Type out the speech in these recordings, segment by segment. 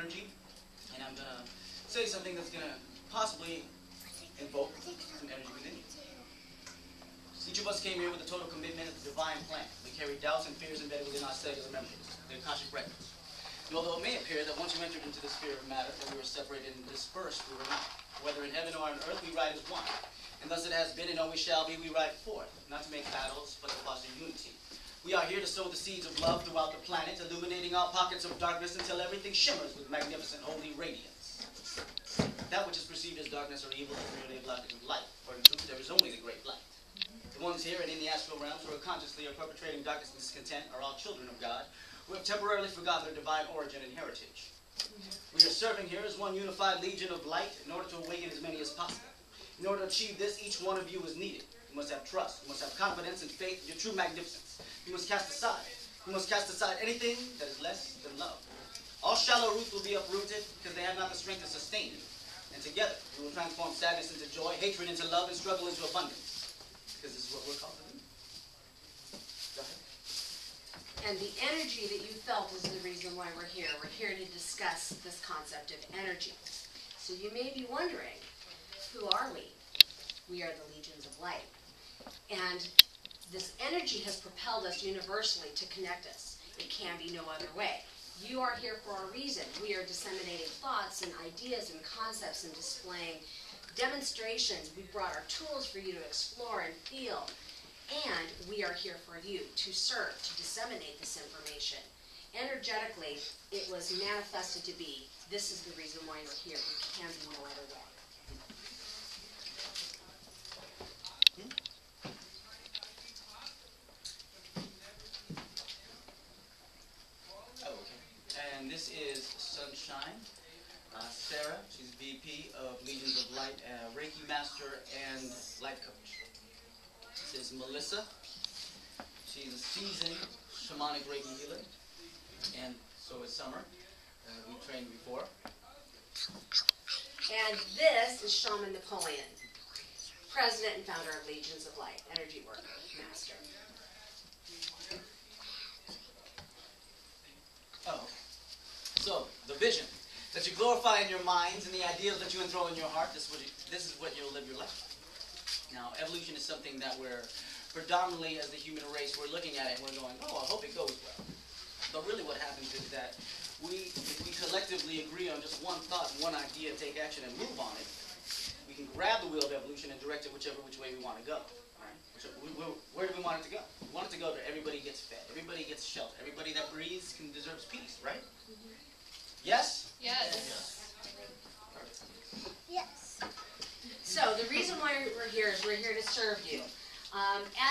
energy, and I'm going to say something that's going to possibly invoke some energy within you. Each of us came here with a total commitment of the divine plan. We carry doubts and fears embedded within our cellular memories, the Akashic records. And although it may appear that once you entered into the sphere of matter, that we were separated and dispersed, we were not. Whether in heaven or on earth, we ride as one. And thus it has been and always shall be, we ride forth, not to make battles, but to foster unity. We are here to sow the seeds of love throughout the planet, illuminating all pockets of darkness until everything shimmers with magnificent holy radiance. That which is perceived as darkness or evil is merely a blockage of light, for in truth there is only the great light. The ones here and in the astral realms who are consciously or perpetrating darkness and discontent are all children of God, who have temporarily forgotten their divine origin and heritage. We are serving here as one unified legion of light in order to awaken as many as possible. In order to achieve this, each one of you is needed. You must have trust. You must have confidence and faith in your true magnificence. You must cast aside. You must cast aside anything that is less than love. All shallow roots will be uprooted because they have not the strength to sustain you. And together, we will transform sadness into joy, hatred into love, and struggle into abundance. Because this is what we're called to do. Go ahead. And the energy that you felt is the reason why we're here. We're here to discuss this concept of energy. So you may be wondering, who are we? We are the legions of light. And this energy has propelled us universally to connect us. It can be no other way. You are here for a reason. We are disseminating thoughts and ideas and concepts and displaying demonstrations. We brought our tools for you to explore and feel. And we are here for you to serve, to disseminate this information. Energetically, it was manifested to be, this is the reason why you're here. It can be no other way. And this is Sunshine, Sarah. She's VP of Legions of Light, Reiki Master, and Life Coach. This is Melissa. She's a seasoned shamanic Reiki healer, and so is Summer. We trained before. And this is Shaman Napoleon, President and founder of Legions of Light, Energy Worker, Master. Oh. So, the vision that you glorify in your minds and the ideals that you enthrall in your heart, this is what you'll live your life. Now, evolution is something that we're predominantly, as the human race, we're looking at it and we're going, oh, I hope it goes well. But really what happens is that we collectively agree on just one thought, one idea, take action and move on it. We can grab the wheel of evolution and direct it which way we want to go. Right? Where do we want it to go? We want it to go to everybody gets fed, everybody gets shelter, everybody that breathes deserves peace, right? Mm-hmm. Yes? Yes. Yes. So the reason why we're here is we're here to serve you.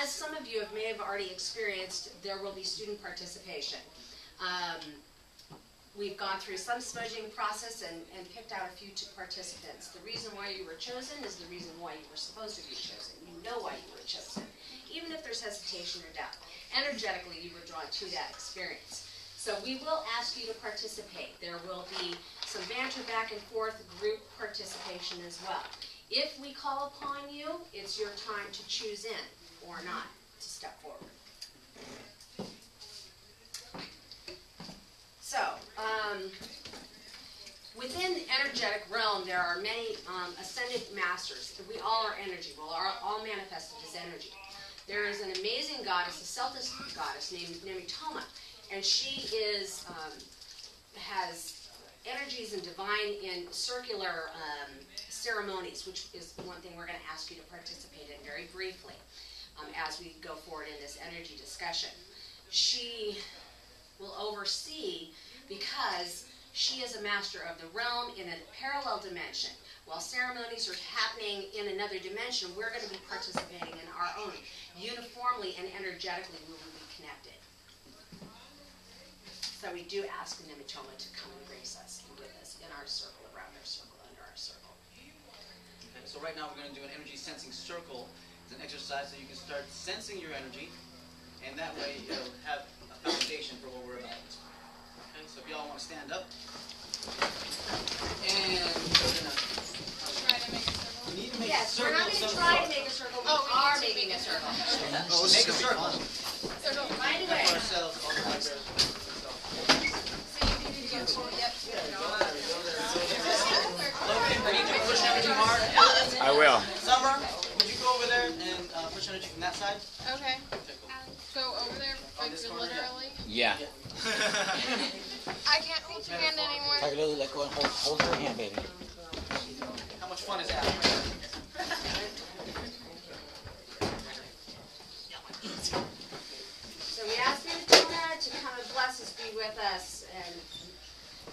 As some of you may have already experienced, there will be student participation. We've gone through some smudging process and picked out a few participants. The reason why you were chosen is the reason why you were supposed to be chosen. You know why you were chosen, even if there's hesitation or doubt. Energetically, you were drawn to that experience. So we will ask you to participate. There will be some banter back and forth, group participation as well. If we call upon you, it's your time to choose in or not to step forward. So, within energetic realm, there are many ascended masters. We all are energy. We're all manifested as energy. There is an amazing goddess, a Celtic goddess named Nemitoma. And she is, has energies and divine in circular ceremonies, which is one thing we're going to ask you to participate in very briefly as we go forward in this energy discussion. She will oversee because she is a master of the realm in a parallel dimension. While ceremonies are happening in another dimension, we're going to be participating in our own. Uniformly and energetically, we will be connected. So we do ask the Nemitoma to come and grace us and with us in our circle, around our circle, under our circle. Okay, so right now we're going to do an energy sensing circle. It's an exercise so you can start sensing your energy, and that way you'll have a foundation for what we're about. Okay, so if y'all want to stand up, and we're going to Try to make a circle. We need to make Yes, a circle. we're not going to try to make a circle. We are making a circle. Make a circle. Circle. Right For away. ourselves, all the light bearers. So you need to go forward. Yep. Yeah, I will. Summer, would you go over there and push energy from that side? Okay. Okay, cool. Go over there, like this corner, literally. Yeah. I can't hold your hand anymore. Take a little, let go and hold her hand, baby. How much fun is that? So we ask Ventura to come and bless us, be with us, and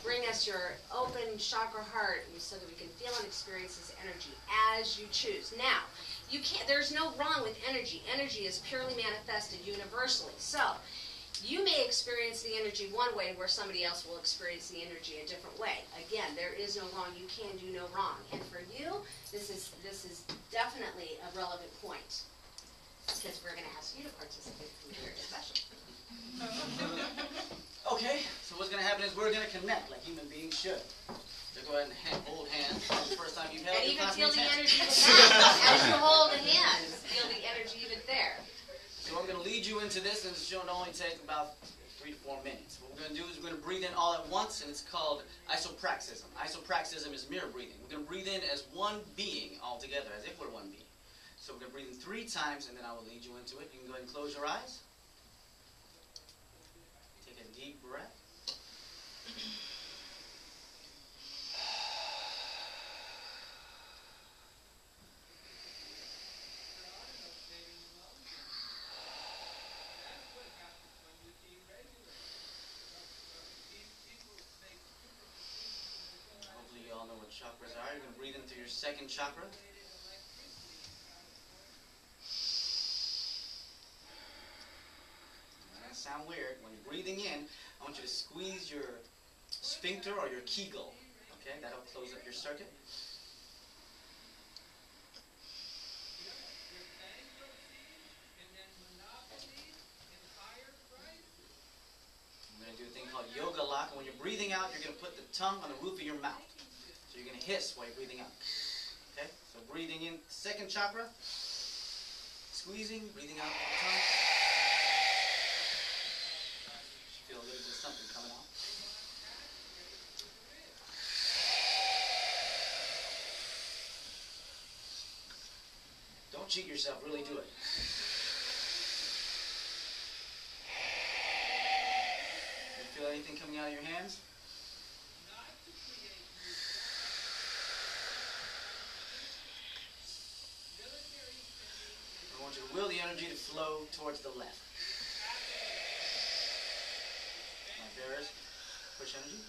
bring us your open chakra heart so that we can feel and experience this energy as you choose. Now, you can't, there's no wrong with energy. Energy is purely manifested universally. So, you may experience the energy one way where somebody else will experience the energy a different way. Again, there is no wrong. You can do no wrong. And for you, this is definitely a relevant point, because we're going to ask you to participate in the very special. Okay, so what's going to happen is we're going to connect like human beings should. So go ahead and hold hands. That's the first time you've held And your even feel the classmate's energy hand. with that. As you hold the hands, feel the energy even there. So I'm going to lead you into this, and it's going to only take about 3 to 4 minutes. What we're going to do is we're going to breathe in all at once, and it's called isopraxism. Isopraxism is mirror breathing. We're going to breathe in as one being altogether, as if we're one being. So we're going to breathe in 3 times, and then I will lead you into it. You can go ahead and close your eyes. Take a deep breath. Hopefully you all know what chakras are. You're going to breathe into your second chakra. That sound weird. When you're breathing in, I want you to squeeze your sphincter or your kegel. Okay, that'll close up your circuit. I'm going to do a thing called yoga lock, and when you're breathing out, you're going to put the tongue on the roof of your mouth. So you're going to hiss while you're breathing out. Okay, so breathing in, second chakra, squeezing, breathing out with the tongue. Feel a little bit of something coming out. Don't cheat yourself, really do it. You feel anything coming out of your hands? I want you to will the energy to flow towards the left. Now, bearers, push energy.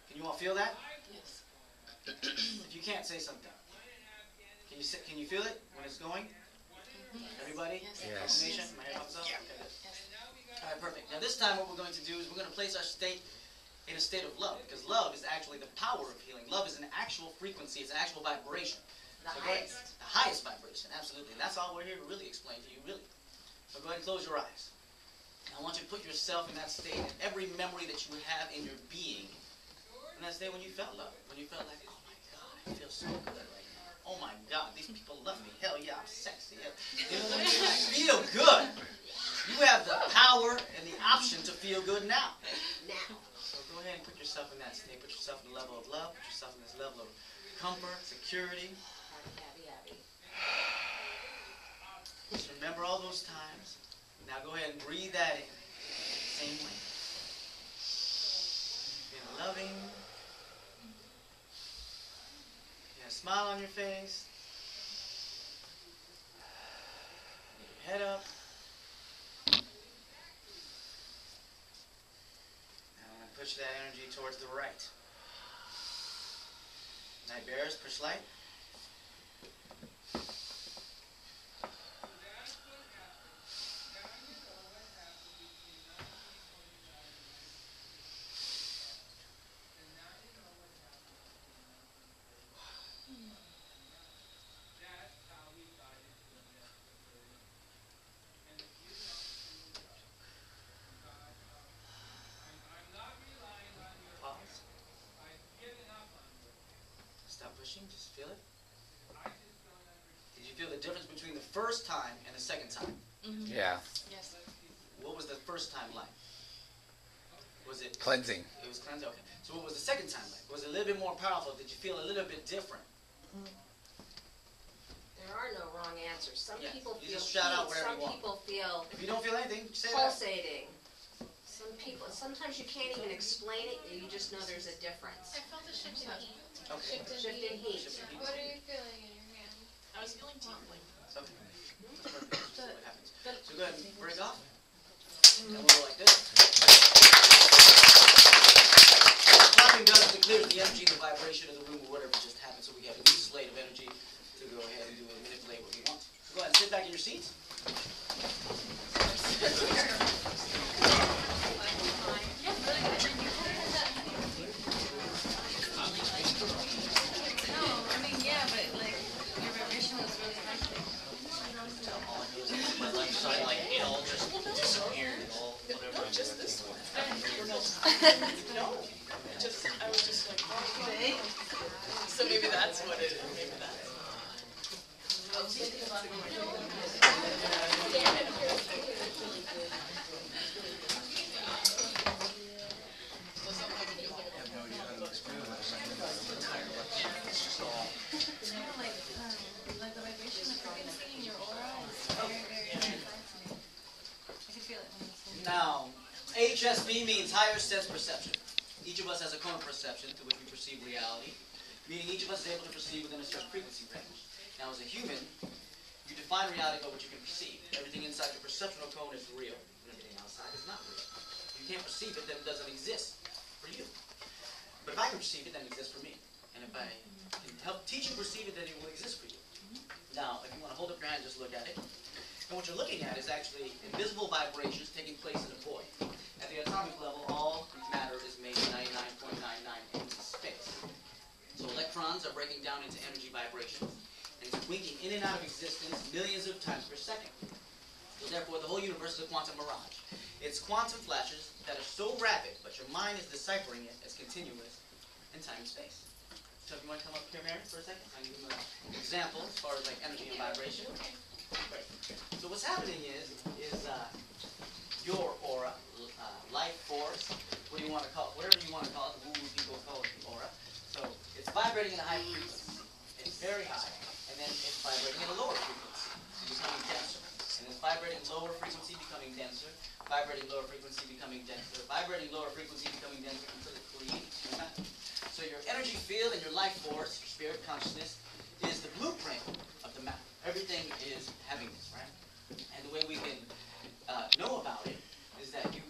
Can you all feel that? Yes. If you can't, say something. Can you feel it when it's going? Everybody? Yes. Confirmation? My hair pops up? Okay, good. All right, perfect. Now this time what we're going to do is we're going to place our state in a state of love, because love is actually the power of healing. Love is an actual frequency. It's an actual vibration. The So go ahead- highest. The highest vibration, absolutely. And that's all we're here to really explain to you, really. So go ahead and close your eyes. I want you to put yourself in that state, and every memory that you have in your being, and that day when you felt love, when you felt like, oh my God, I feel so good right now. Oh my God, these people love me. Hell yeah, I'm sexy. Hell. You know what I mean? I feel good. You have the power and the option to feel good now. Now. So go ahead and put yourself in that state. Put yourself in the level of love. Put yourself in this level of comfort, security. Happy, happy. Just remember all those times. Now go ahead and breathe that in. Same way. Being loving. Yeah, smile on your face. Get your head up. Now I'm going to push that energy towards the right. Night bearers, push light. Just feel it? Did you feel the difference between the first time and the second time? Yeah. Yes. What was the first time like? Was it Cleansing. It was cleansing. Okay. So what was the second time like? Was it a little bit more powerful? Did you feel a little bit different? There are no wrong answers. Some Yeah, people you feel just shout out heat, whatever some you want. people feel If you don't feel anything, say that. pulsating. Some people, sometimes you can't even explain it, you just know there's a difference. I felt a shift in heat. Okay. Shift in heat. What are you feeling in your hand? I was feeling tingling. It's okay. That's perfect. Let's see what happens. So go ahead and break off. And we'll go like this. Clapping does to clear the energy, the vibration of the room, or whatever just happened, so we have a new slate of energy to go ahead and do and manipulate what we want. So go ahead and sit back in your seats. My left side, like, it all just disappeared. All, whatever. Just this one. No. I was just like, okay. So maybe that's what it is. Maybe that's. Now, HSP means higher sense perception. Each of us has a cone of perception through which we perceive reality, meaning each of us is able to perceive within a certain frequency range. Now, as a human, you define reality by what you can perceive. Everything inside your perceptual cone is real, and everything outside is not real. If you can't perceive it, then it doesn't exist for you. But if I can perceive it, then it exists for me. And if I can help teach you perceive it, then it will exist for you. Now, if you want to hold up your hand, just look at it. And what you're looking at is actually invisible vibrations taking place in a void. At the atomic level, all matter is made 99.99 into space. So electrons are breaking down into energy vibrations, and it's winking in and out of existence millions of times per second. So therefore, the whole universe is a quantum mirage. It's quantum flashes that are so rapid, but your mind is deciphering it as continuous in time and space. So if you want to come up here, Mary, for a second, I'll give you an example as far as like energy and vibration. Great. So what's happening is your aura, life force, what do you want to call it? Whatever you want to call it, the woo-woo people call it the aura. So it's vibrating at a high frequency. It's very high. And then it's vibrating at a lower frequency, becoming denser. And it's vibrating lower frequency, becoming denser. Vibrating lower frequency, becoming denser. Vibrating lower frequency, becoming denser until it creates your matter. So your energy field and your life force, your spirit consciousness, is the blueprint of the matter. Everything is having this, right? And the way we can know about it is that you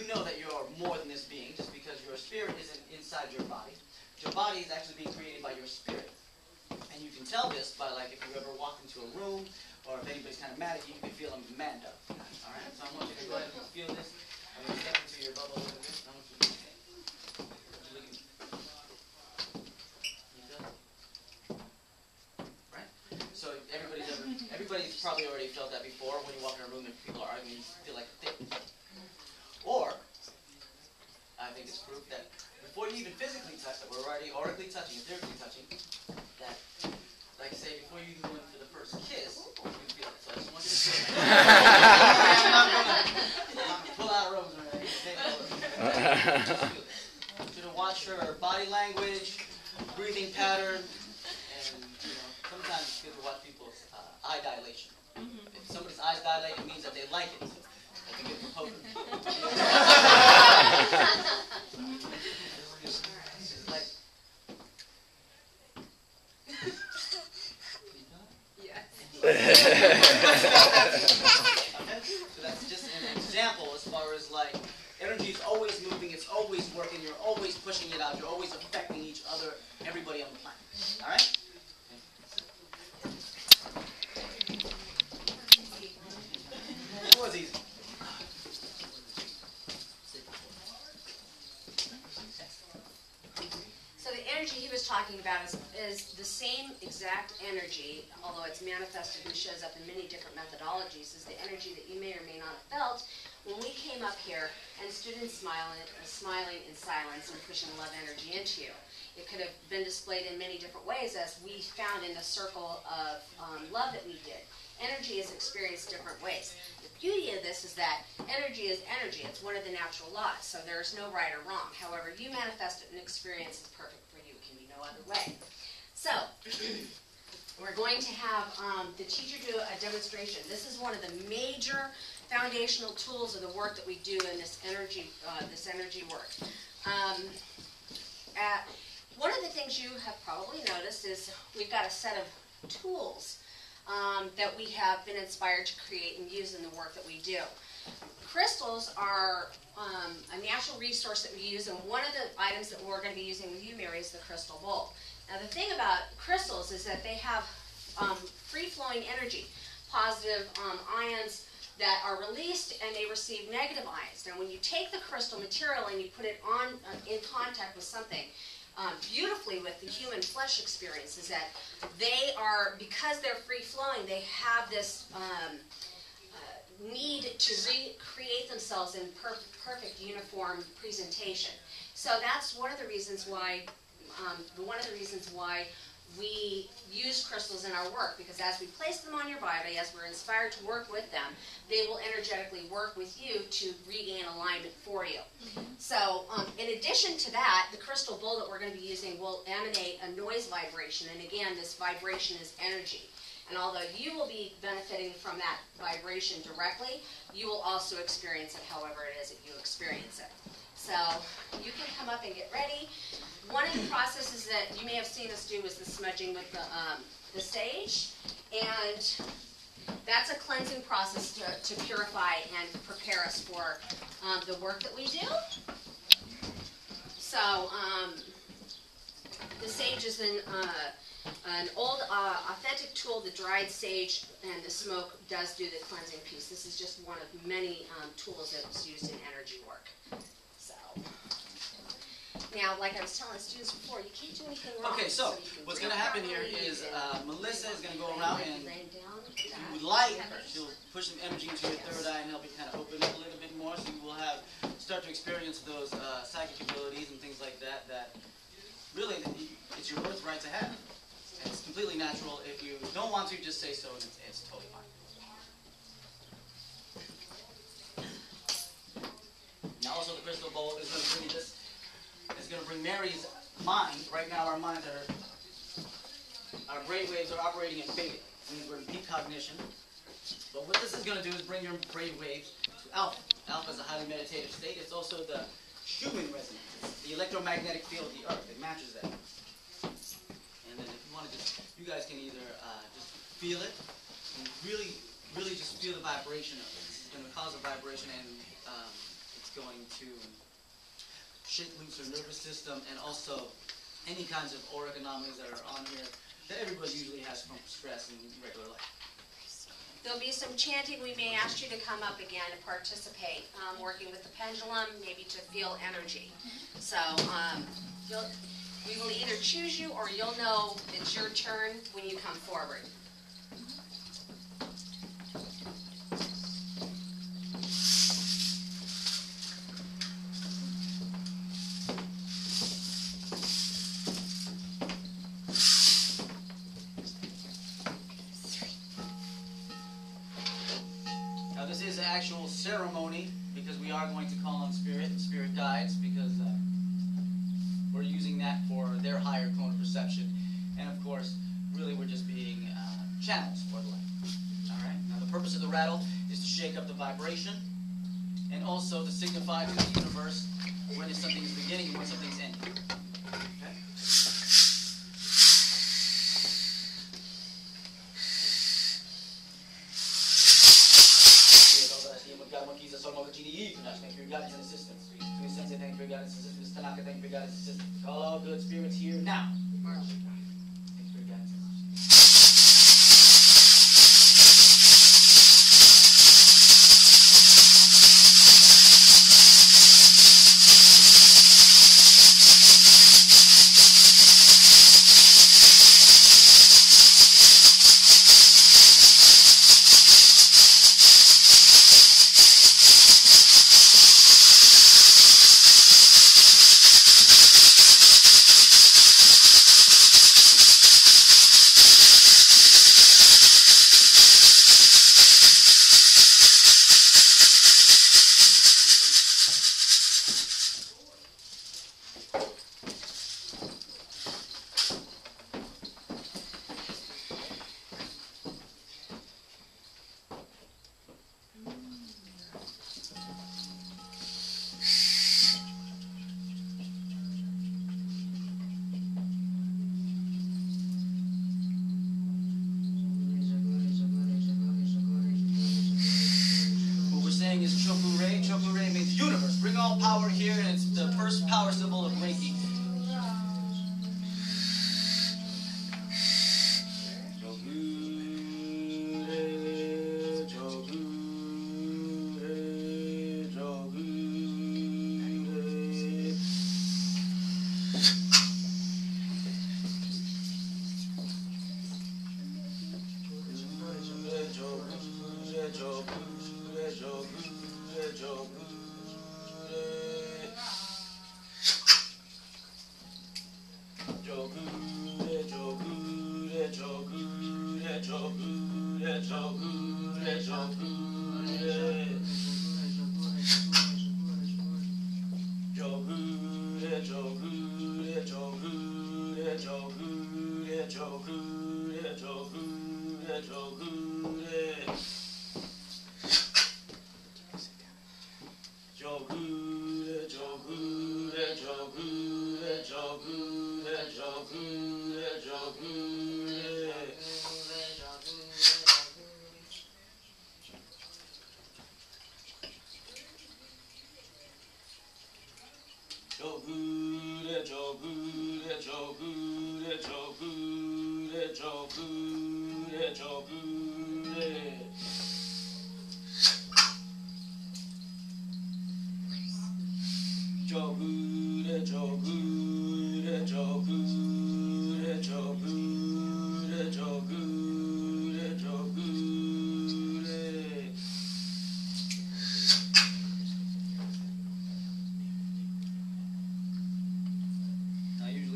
know that you're more than this being just because your spirit isn't inside your body. Your body is actually being created by your spirit. And you can tell this by, like, if you ever walk into a room or if anybody's kind of mad at you, you can feel them manned up. All right? So I want you to go ahead and feel this. I'm going to step into your bubble a little bit. I want you to look at me. You feel it? Right? So everybody's probably already felt that before. When you walk in a room and people are arguing, you feel like a thick. Or, I think it's proof that before you even physically touch, that we're already aurically touching, etherically touching, that, like say, before you even go in for the first kiss, you can feel it. So I just want you to feel it. I'm not going to pull out a rose or anything. Just feel it. I want you to watch her body language, breathing pattern, and, you know, sometimes it's good to watch people's eye dilation. If somebody's eyes dilate, it means that they like it. They can give them a poker. Like, Yes. okay? So that's just an example as far as like energy is always moving, it's always working, you're always pushing it out, you're always affecting each other, everybody on the planet. All right? It was easy. So the energy he was talking about is the same exact energy, although it's manifested and shows up in many different methodologies, is the energy that you may or may not have felt when we came up here and stood smiling in silence and pushing love energy into you. It could have been displayed in many different ways, as we found in the circle of love that we did. Energy is experienced different ways. The beauty of this is that energy is energy. It's one of the natural laws, so there's no right or wrong. However, you manifest it and experience is perfect for you. It can be no other way. So, we're going to have the teacher do a demonstration. This is one of the major foundational tools of the work that we do in this energy work. One of the things you have probably noticed is we've got a set of tools that we have been inspired to create and use in the work that we do. Crystals are a natural resource that we use, and one of the items that we're going to be using with you, Mary, is the crystal bowl. Now, the thing about crystals is that they have free-flowing energy, positive ions that are released, and they receive negative ions. Now, when you take the crystal material and you put it on in contact with something, beautifully with the human flesh experience is that they are, because they're free-flowing, they have this need to recreate themselves in perfect uniform presentation. So that's one of the reasons why we use crystals in our work, because as we place them on your body, as we're inspired to work with them, they will energetically work with you to regain alignment for you. So in addition to that, the crystal bowl that we're going to be using will emanate a noise vibration, and again, this vibration is energy. And although you will be benefiting from that vibration directly, you will also experience it however it is that you experience it. So you can come up and get ready. One of the processes that you may have seen us do is the smudging with the sage, and that's a cleansing process to purify and prepare us for the work that we do. So the sage is an old authentic tool. The dried sage and the smoke does do the cleansing piece. This is just one of many tools that's used in energy work. Now, like I was telling students before, you can't do anything wrong. Okay, so what's going to happen here is Melissa is going to go around, and if you would like, she'll push some energy into your third eye and help you kind of open up a little bit more, so you will start to experience those psychic abilities and things like that really it's your birthright to have. And it's completely natural. If you don't want to, just say so, and it's totally fine. Now, also the crystal bowl is going to bring you this. It's going to bring Mary's mind. Right now, our minds our brainwaves are operating in beta. We're in peak cognition. But what this is going to do is bring your brainwaves to alpha. Alpha is a highly meditative state. It's also the Schumann resonance. It's the electromagnetic field of the Earth. It matches that. And then if you want to you guys can either just feel it and really, really just feel the vibration of it. This is going to cause a vibration, and it's going to shake loose your nervous system, and also any kinds of auric anomalies that are on here that everybody usually has from stress in regular life. There'll be some chanting. We may ask you to come up again and participate, working with the pendulum, maybe to feel energy. So we will either choose you, or you'll know it's your turn when you come forward. This is an actual ceremony, because we are going to call on spirit and spirit guides, because we're using that for their higher cone of perception. And of course, really we're just being channels for the light. Alright? Now the purpose of the rattle is to shake up the vibration, and also to signify to the universe when something is beginning and when something's ending. Okay? Thank you for your guidance and assistance. Sweet Sensei, thank you for your guidance and assistance. Tanaka, thank you for your guidance and assistance. Call all good spirits here now. Thank you for your guidance and assistance. all power here, and it's the first power symbol of Reiki.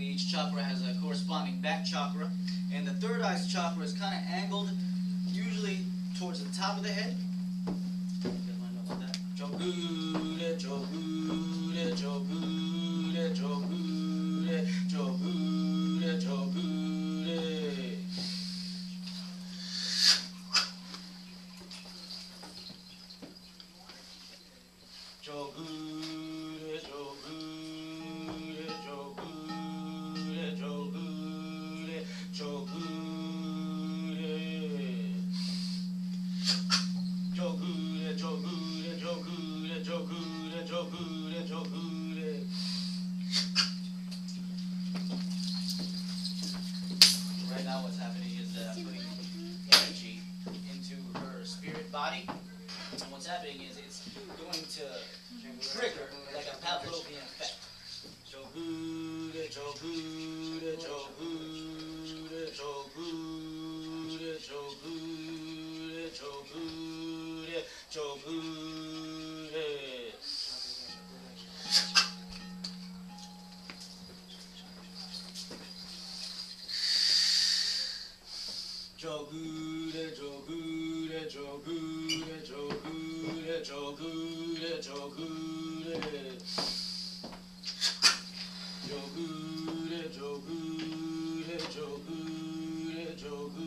Each chakra has a corresponding back chakra, and the third eye chakra is kind of angled, usually towards the top of the head. You guys want to know about that? Jogure, jogure, jogure, jogure, jogure, jogure. Right now what's happening is that I'm putting energy into her spirit body, and what's happening is it's going to trigger like a Pavlovian effect. Jogure, jogure, jogure, jogure, jogure, jogure, jogure. Jogure, jogure, jogure, jogure, jogure, jogure. Jogure, jogure, jogure, jogure.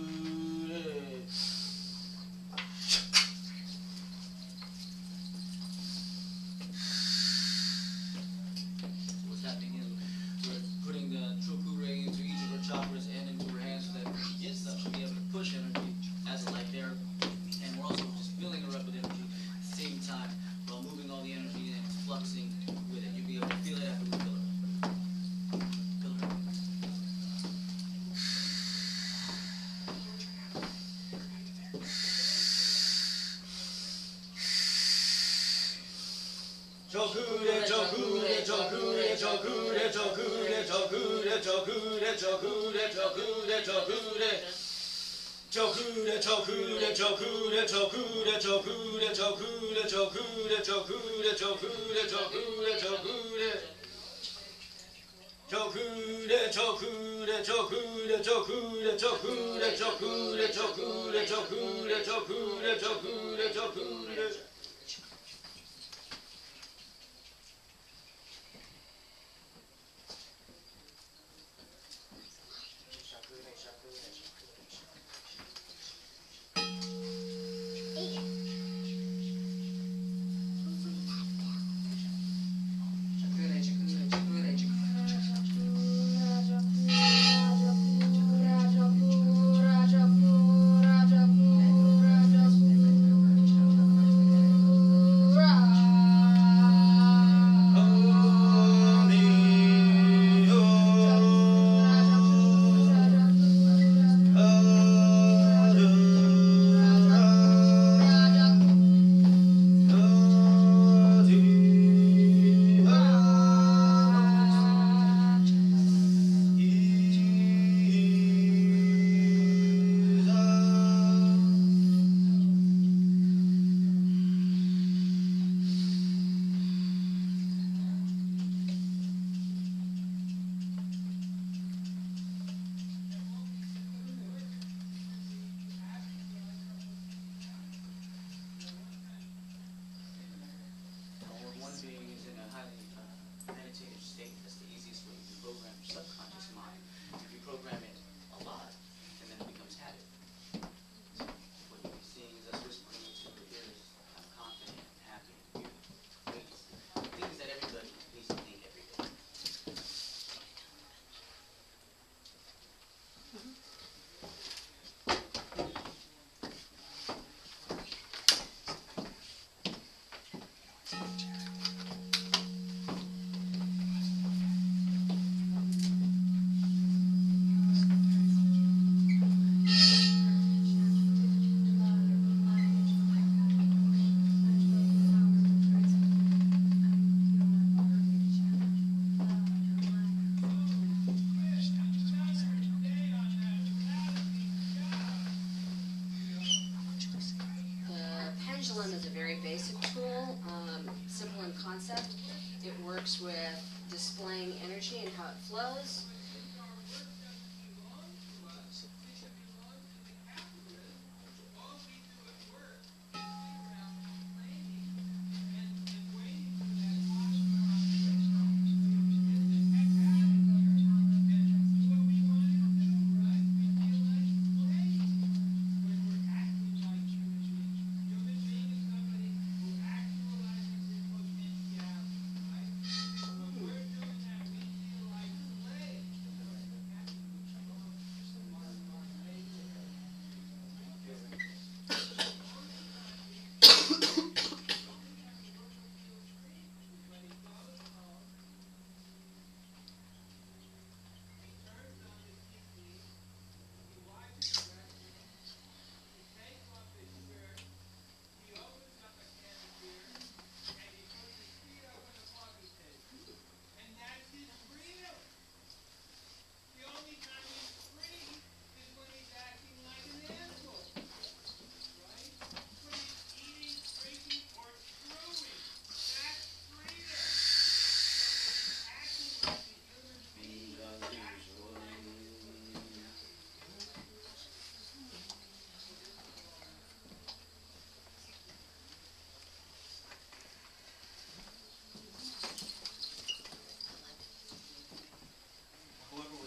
What's happening is we're putting the Chokure into each of her chakras and into her hands so that when she gets up, she'll be able to push energy as a light therapy. And we're also just filling her up with energy at the same time while moving all the energy and it's fluxing with it. You'll be able to feel it after we fill her. Jogure, jogure, jogure, jogure, jogure, jogure, jogure, jogure, jogure, jogure. Jogure, jogure, jogure, jogure, jogure, jogure, jogure, jogure, jogure, jogure, jogure. Jogure, jogure, jogure, jogure, jogure, jogure, jogure, jogure, jogure, jogure, jogure. very basic tool, simple in concept. It works with displaying energy and how it flows.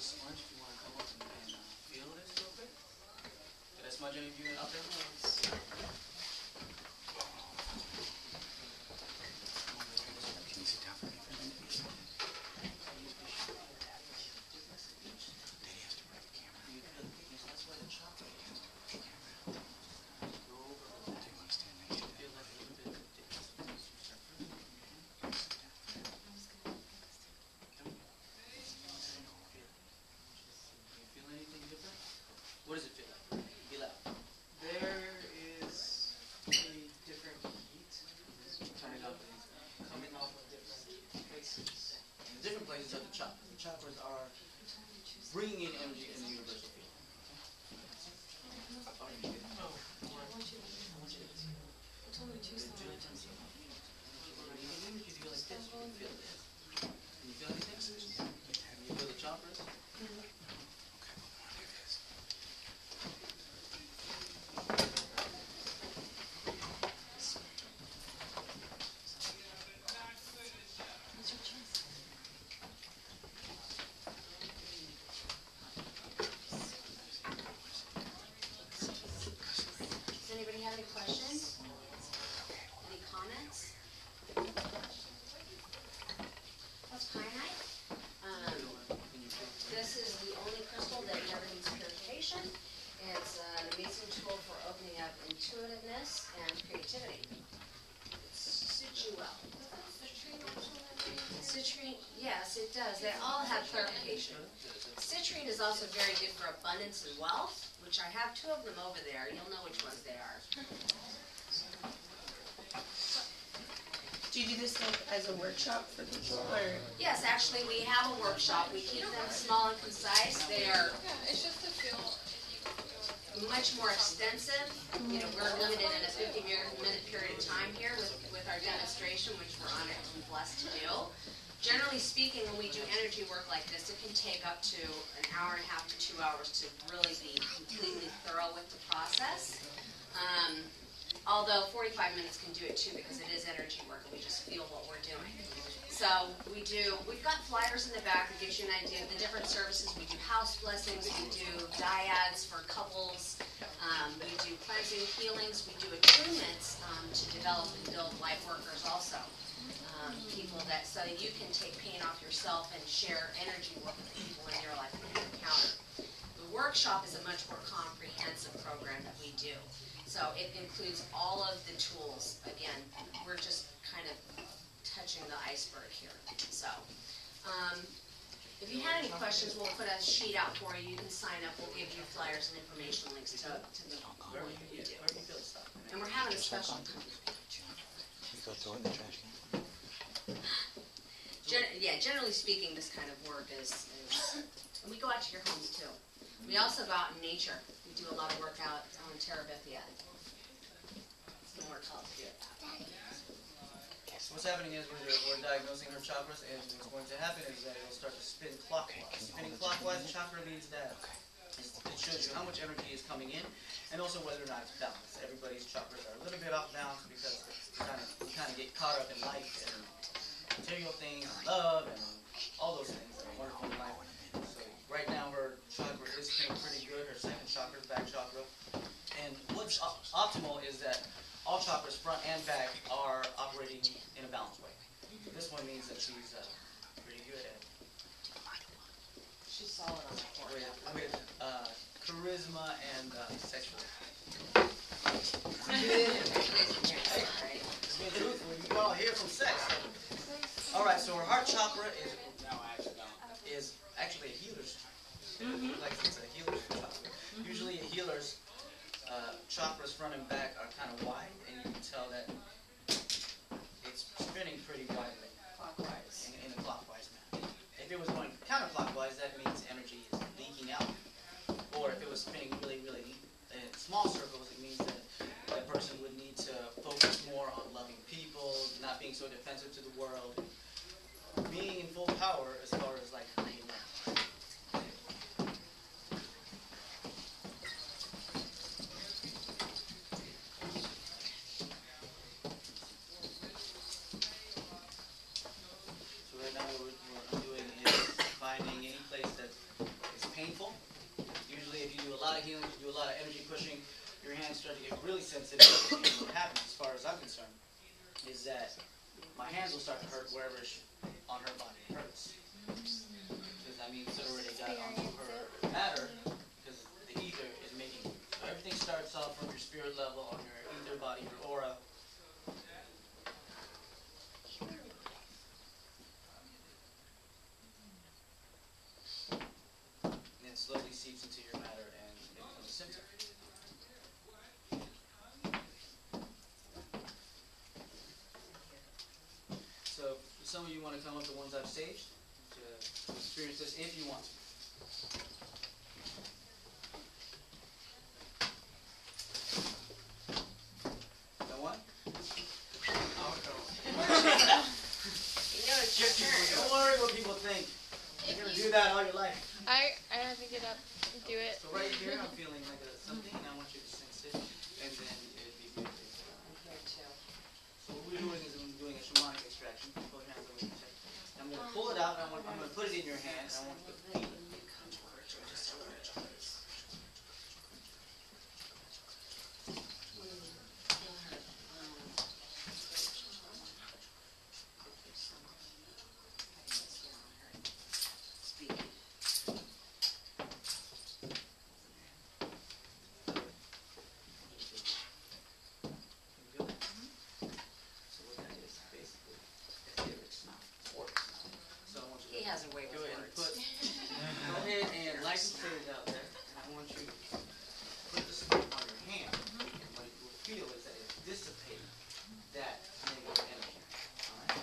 Smudge, if you want to come up and feel this real quick. Did I smudge any of you out there? Can you sit down for me for a minute? Daddy has to bring the camera. You feel the thickness, that's why the chocolate has to bring the camera. Go over the back. Do you want to stand next to it? Feel like a little bit of thickness. Anything different? What does it feel like? Be loud. There is a different heat coming off of different places. And the different places are the chakras. The chakras are bringing in energy in the universal field. Even if you feel like this, you can feel this. Can you feel anything? Can you feel the chakras? Does anybody have any questions? Any comments? That's kyanite. This is the only crystal that never needs purification. It's an amazing tool for opening up intuitiveness and creativity. It suits you well. Citrine, yes, it does. They all have clarification. Citrine is also very good for abundance and wealth, which I have two of them over there. You'll know which ones they are. Do you do this like as a workshop for people, or? Yes, actually, we have a workshop. We keep them small and concise. They are Yeah, it's just to feel much more extensive. You know, we're limited in a 50-minute period of time here with our demonstration, which we're honored and blessed to do. Generally speaking, when we do energy work like this, it can take up to an hour and a half to 2 hours to really be completely thorough with the process. Although 45 minutes can do it too, because it is energy work and we just feel what we're doing. So we've got flyers in the back that gives you an idea of the different services. We do house blessings, we do dyads for couples, we do cleansing healings, we do attunements to develop and build light workers also. People that, so that you can take pain off yourself and share energy work with the people in your life that you encounter. The workshop is a much more comprehensive program that we do. So it includes all of the tools. Again, we're just kind of touching the iceberg here. So, if you have any questions, we'll put a sheet out for you. You can sign up. We'll give you flyers and information links to the work that we do. And we're having a special. You go throw it in the trash can. Generally speaking, this kind of work is, and we go out to your homes too. We also go out in nature. We do a lot of work out on Terabithia. more complicated. So what's happening is we're diagnosing her chakras, and what's going to happen is that it'll start to spin clockwise. Spinning clockwise chakra means that it shows you how much energy is coming in, and also whether or not it's balanced. Everybody's chakras are a little bit off balance because we kind of get caught up in life and material things, and love, and all those things that are wonderful in life. So right now her chakra is spinning pretty good. Her second chakra, back chakra, and what's optimal is that all chakras, front and back, are operating in a balanced way. This one means that she's pretty good at. She's solid on the court. Charisma and sexual. You all hear from sex. All right, so her heart chakra is actually a healer's. Like it's a healer's chakra. Usually a healer's chakras front and back are kind of wide, and you can tell that it's spinning pretty widely. Clockwise. In a clockwise manner. If it was going counterclockwise, that means energy is leaking out. Or if it was spinning really, really in small circles, it means that that person would need to focus more on loving people, not being so defensive to the world, being in full power as far as like creating life. Healing, you do a lot of energy pushing, your hands start to get really sensitive, and what happens, as far as I'm concerned, is that my hands will start to hurt wherever on her body hurts. Because that means it's already got onto her matter, because the ether is making. So everything starts off from your spirit level on your ether body, your aura. And it slowly seeps into your matter and it becomes a symptom. So some of you want to come up to ones I've staged to experience this if you want to. Got one? Oh, no. Don't worry what people think. You're going to do that all your life. I have to get up and do it. So right here I'm feeling like something, and I want you to sense it, and then it'd be good. So what we're doing is I'm doing a shamanic extraction. Put your hands over your chest. I'm going to pull it out, and I'm going to put it in your hand, and I want you to feel it. He has a way with Go ahead words. and light the flares out there, and I want you to put the smoke on your hand, and what you will feel is that it's dissipating that negative energy. Alright?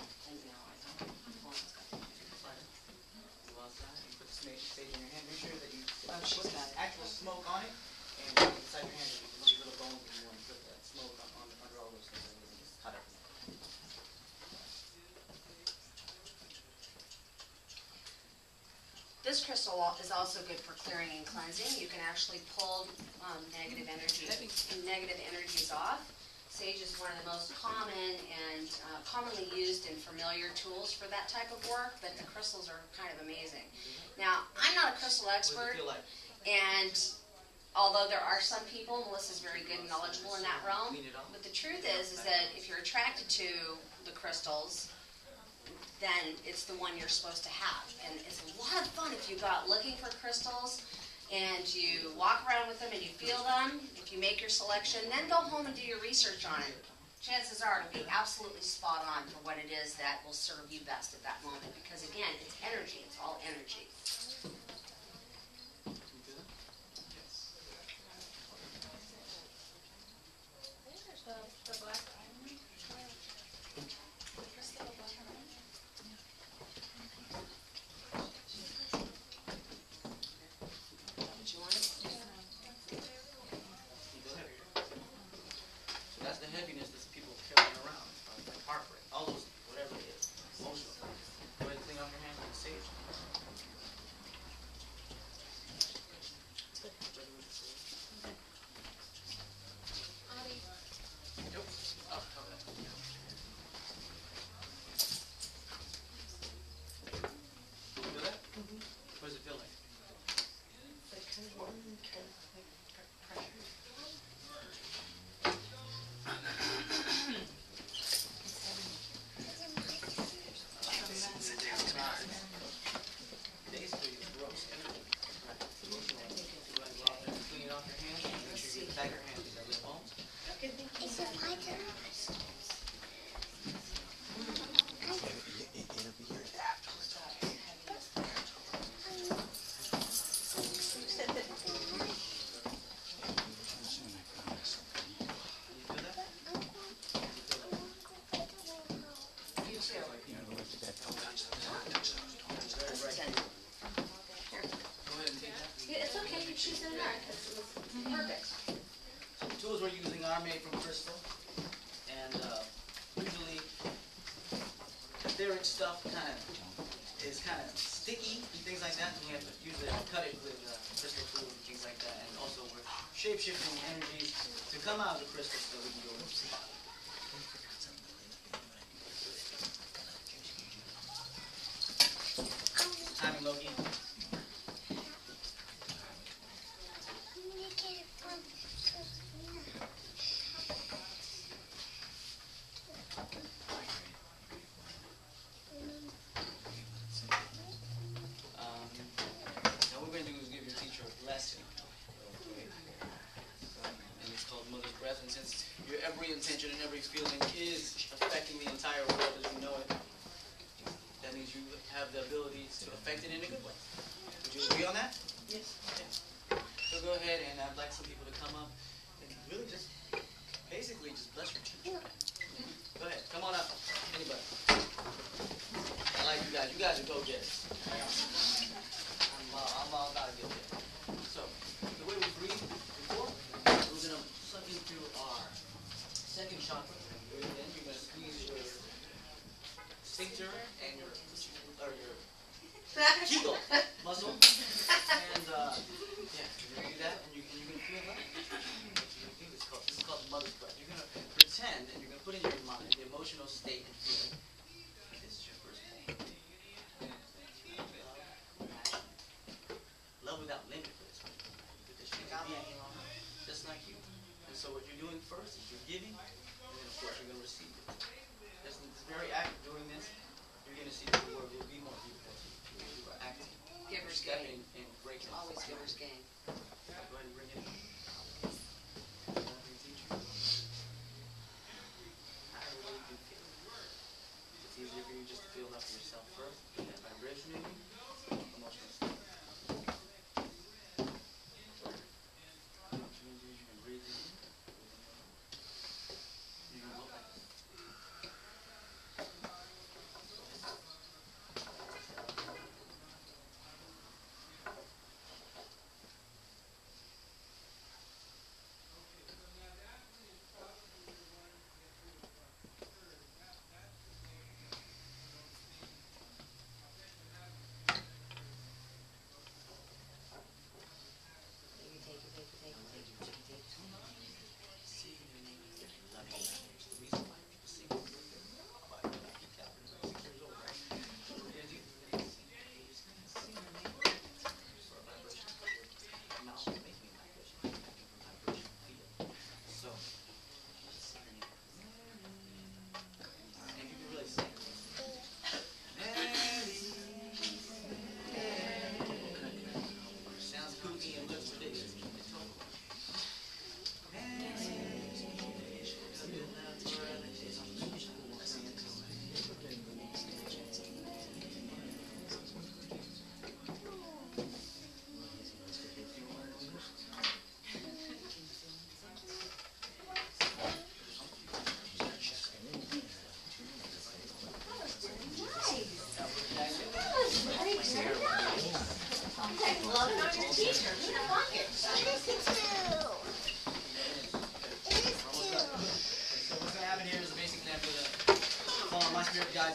Go outside and put the sage in your hand. Make sure that you put actual smoke on it, and inside your hand you can see little bones, and you want to put that smoke under all those things and just cut everything. This crystal is also good for clearing and cleansing. You can actually pull negative energies off. Sage is one of the most common and commonly used and familiar tools for that type of work, but the crystals are kind of amazing. Now, I'm not a crystal expert, and although there are some people, Melissa's very good and knowledgeable in that realm, but the truth is that if you're attracted to the crystals, then it's the one you're supposed to have. And it's a lot of fun if you go out looking for crystals and you walk around with them and you feel them. If you make your selection, then go home and do your research on it. Chances are it'll be absolutely spot on for what it is that will serve you best at that moment. Because again, it's energy. It's all energy. The black That's the heaviness we're using are made from crystal, and usually etheric stuff is kind of sticky and things like that. And we have to usually cut it with crystal fluid and things like that. And also we're shape-shifting energies to come out of the crystal so that we can go into the body. Timing, Loki. Now what we're going to do is give your teacher a blessing. Okay. And it's called Mother's Breath. And since your every intention and every feeling is affecting the entire world as you know it, that means you have the ability to affect it in a good way. Would you agree on that? Yes. Okay. So go ahead, and I'd like some people to come up and really just, basically just bless your teacher. Go ahead, come on up. Anybody. I like you guys. You guys are go-getters. I'm all about to get there. So, the way we breathe before, we're going to suck into our second chakra. And then you're going to squeeze your sphincter and your Kegel muscle. And, yeah, you're going to do that, and you're going to feel that. This is called Mother's Breath. You're going to pretend, and you're going to put in your mind the emotional state and feeling. This is your first point. Love without limit for this one. Because she's just like you. And so what you're doing first is you're giving, and then of course you're going to receive it. This very act of doing this, you're going to see that the world will be more beautiful to you. You are acting. Giver's Stepping gain. in greatness. Always giver's gain. Go ahead and bring it in. However way you can feel it. It's easier for you just to feel that for yourself first. That vibration in you, emotional state. What you're going to do is you're going to breathe in. You're going to look like this.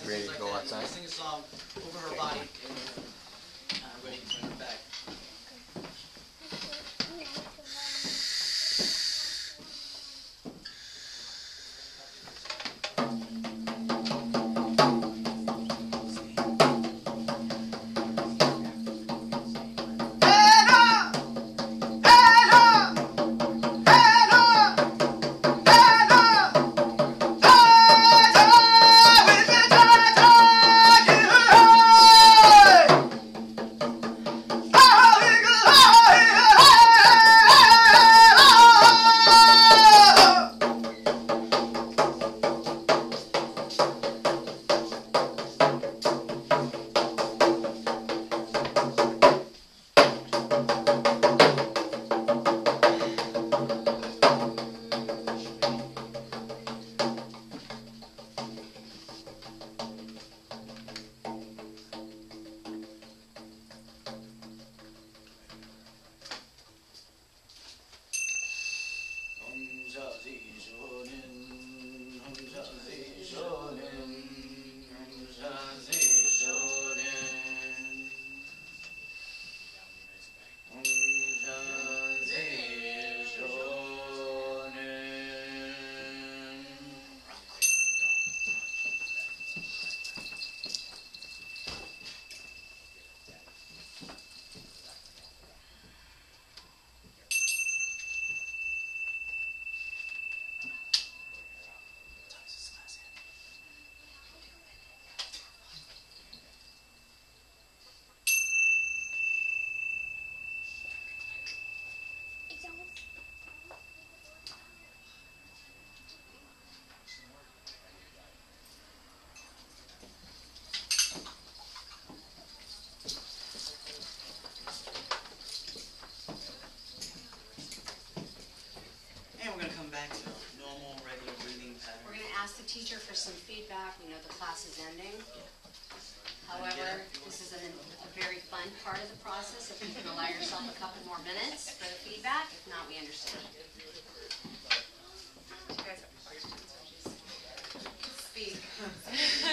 Ready to go outside? Sing a song over her body and ready to turn it back. Hey! Back to normal, regular breathing pattern. We're going to ask the teacher for some feedback. We know the class is ending. However, this is a very fun part of the process. If you can allow yourself a couple more minutes for the feedback, if not, we understand. You guys have questions or just speak?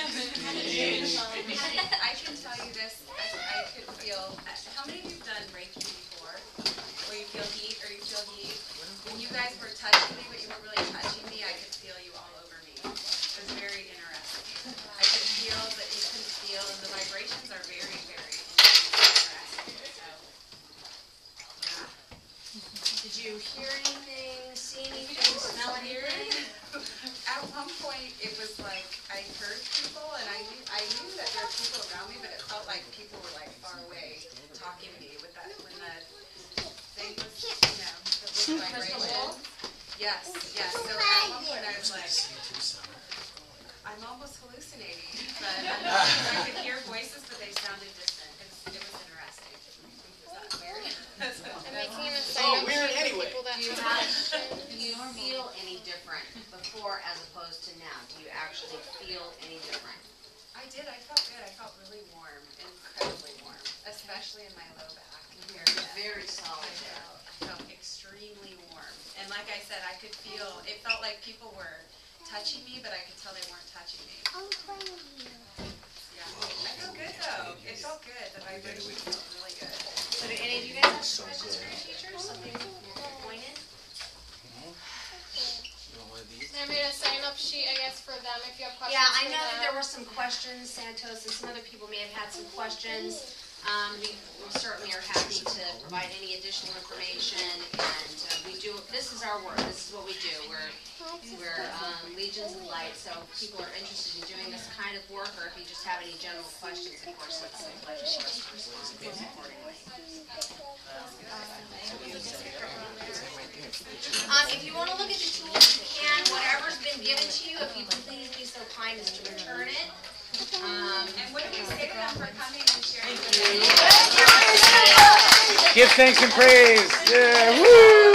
I can tell you this. I could feel. How many of you have done Reiki before? Where you feel heat or you feel heat? When you guys were touching me, but you weren't really touching me, I could feel you all over me. It was very interesting. I could feel that you can feel, and the vibrations are very, very interesting. So, yeah. Did you hear anything, see anything, smell anything? At one point, it was like I heard people, and I knew that there were people around me, but it felt like people were like far away talking to me with that when the thing was, the vibration. Yes, yes. So at one point I was like, I'm almost hallucinating, but I could hear voices, but they sounded distant. It was interesting. Was that weird? I'm making an assignment weird for anyway. people that Do you have do you feel any different before as opposed to now? Do you actually feel any different? I did. I felt good. I felt really warm, incredibly warm, especially in my low back. Very solid there. I felt extremely warm. And like I said, I could feel, it felt like people were touching me, but I could tell they weren't touching me. Yeah. I felt good though. It felt good. The vibration felt really good. So do any of you guys have questions for your teacher? Something more pointed? I made a sign-up sheet, I guess, for them if you have questions. Yeah, I for know that there them. were some questions, Santos, and some other people may have had some questions. We certainly are happy to provide any additional information, and we do. This is our work. This is what we do. We're Legions of Light. So if people are interested in doing this kind of work, or if you just have any general questions, of course, it's a pleasure for us to respond accordingly. If you want to look at the tools, you can. Whatever's been given to you, if you can please be so kind as to return it. And what do we say to them for coming and sharing? Give thanks and praise. Yeah. Woo!